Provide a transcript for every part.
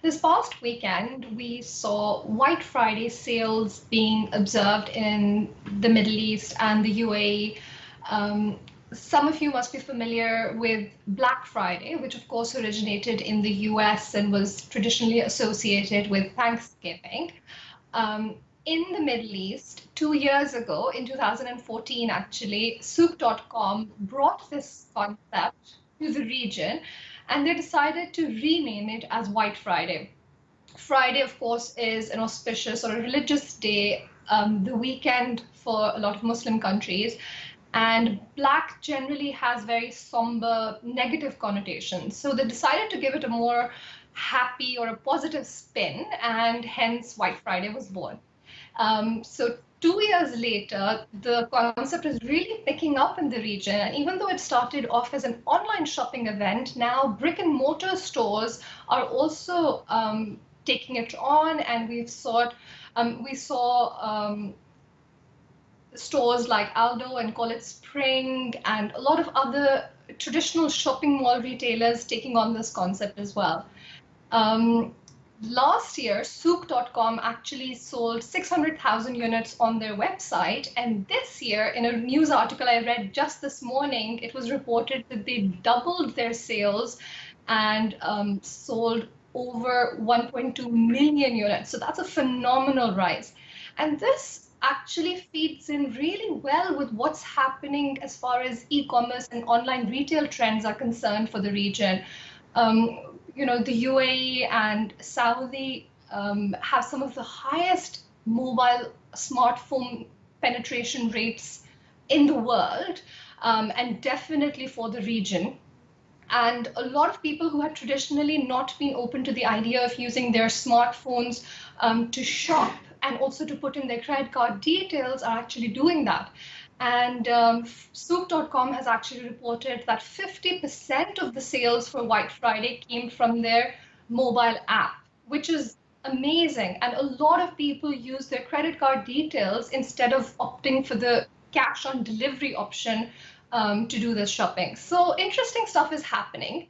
This past weekend, we saw White Friday sales being observed in the Middle East and the UAE. Um, some of you must be familiar with Black Friday, which of course originated in the US and was traditionally associated with Thanksgiving. Um, in the Middle East, 2 years ago, in 2014, actually, Souq.com brought this concept to the region and they decided to rename it as White Friday. Friday, of course, is an auspicious or a religious day, the weekend for a lot of Muslim countries. And black generally has very somber, negative connotations. So they decided to give it a more happy or a positive spin, and hence White Friday was born. So 2 years later, the concept is really picking up in the region. And even though it started off as an online shopping event, now brick and mortar stores are also taking it on, and we saw stores like Aldo and College Spring and a lot of other traditional shopping mall retailers taking on this concept as well. Um, Last year, Souq.com actually sold 600,000 units on their website. And this year, in a news article I read just this morning, it was reported that they doubled their sales and sold over 1.2 million units. So that's a phenomenal rise. And this actually feeds in really well with what's happening as far as e-commerce and online retail trends are concerned for the region. The UAE and Saudi have some of the highest mobile smartphone penetration rates in the world, and definitely for the region. And a lot of people who had traditionally not been open to the idea of using their smartphones to shop and also to put in their credit card details are actually doing that. And Souq.com has actually reported that 50% of the sales for White Friday came from their mobile app, which is amazing. And a lot of people use their credit card details instead of opting for the cash on delivery option to do this shopping. So interesting stuff is happening.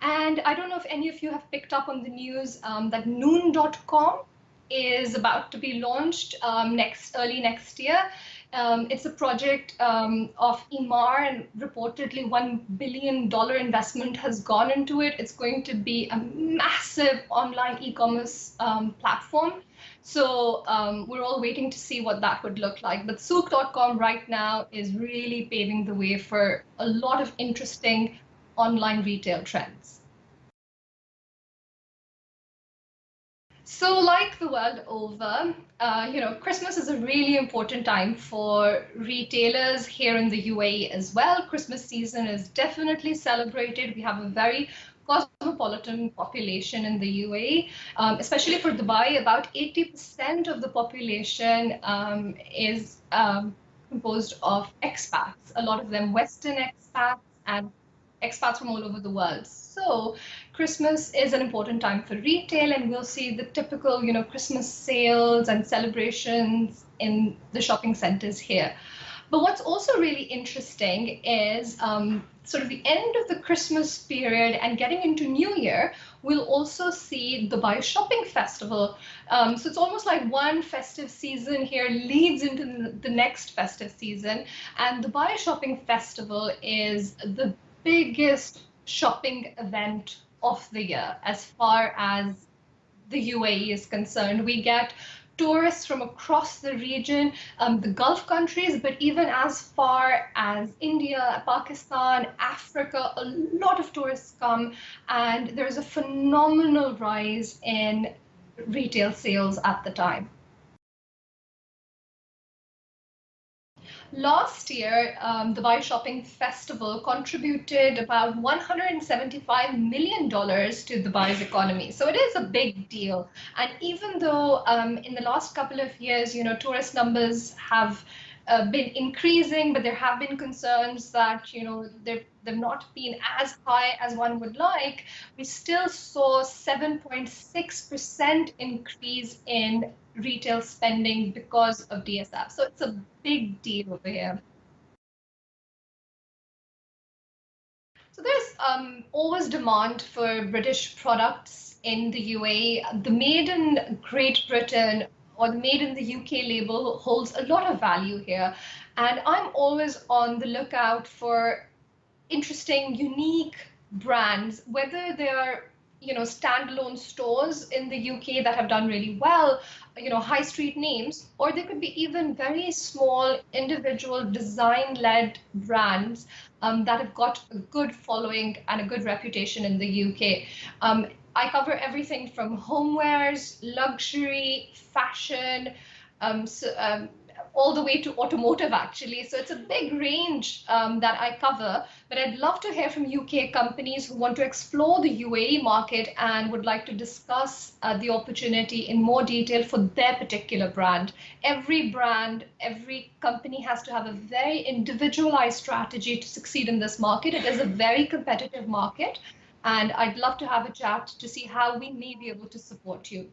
And I don't know if any of you have picked up on the news that Noon.com is about to be launched early next year. It's a project of Emaar, and reportedly $1 billion investment has gone into it. It's going to be a massive online e-commerce platform. So we're all waiting to see what that would look like. But Souq.com right now is really paving the way for a lot of interesting online retail trends. So like the world over, Christmas is a really important time for retailers here in the UAE as well. Christmas season is definitely celebrated. We have a very cosmopolitan population in the UAE, especially for Dubai. About 80% of the population is composed of expats, a lot of them Western expats and expats from all over the world. So Christmas is an important time for retail, and we'll see the typical, Christmas sales and celebrations in the shopping centers here. But what's also really interesting is sort of the end of the Christmas period and getting into New Year, we'll also see the Dubai Shopping Festival. So it's almost like one festive season here leads into the next festive season. And the Dubai Shopping Festival is the biggest shopping event of the year as far as the UAE is concerned. We get tourists from across the region, the Gulf countries, but even as far as India, Pakistan, Africa, a lot of tourists come, and there's a phenomenal rise in retail sales at the time. Last year, the Dubai Shopping Festival contributed about $175 million to Dubai's economy. So it is a big deal. And even though in the last couple of years, tourist numbers have been increasing, but there have been concerns that, they've not been as high as one would like, we still saw 7.6% increase in retail spending because of DSF. So it's a big deal over here. So there's always demand for British products in the UAE. The Made in Great Britain or the Made in the UK label holds a lot of value here. And I'm always on the lookout for interesting, unique brands, whether they are, standalone stores in the UK that have done really well, high street names, or they could be even very small, individual, design-led brands that have got a good following and a good reputation in the UK. I cover everything from homewares, luxury, fashion, so, all the way to automotive, actually. So it's a big range that I cover. But I'd love to hear from UK companies who want to explore the UAE market and would like to discuss the opportunity in more detail for their particular brand. Every brand, every company has to have a very individualized strategy to succeed in this market. It is a very competitive market. And I'd love to have a chat to see how we may be able to support you.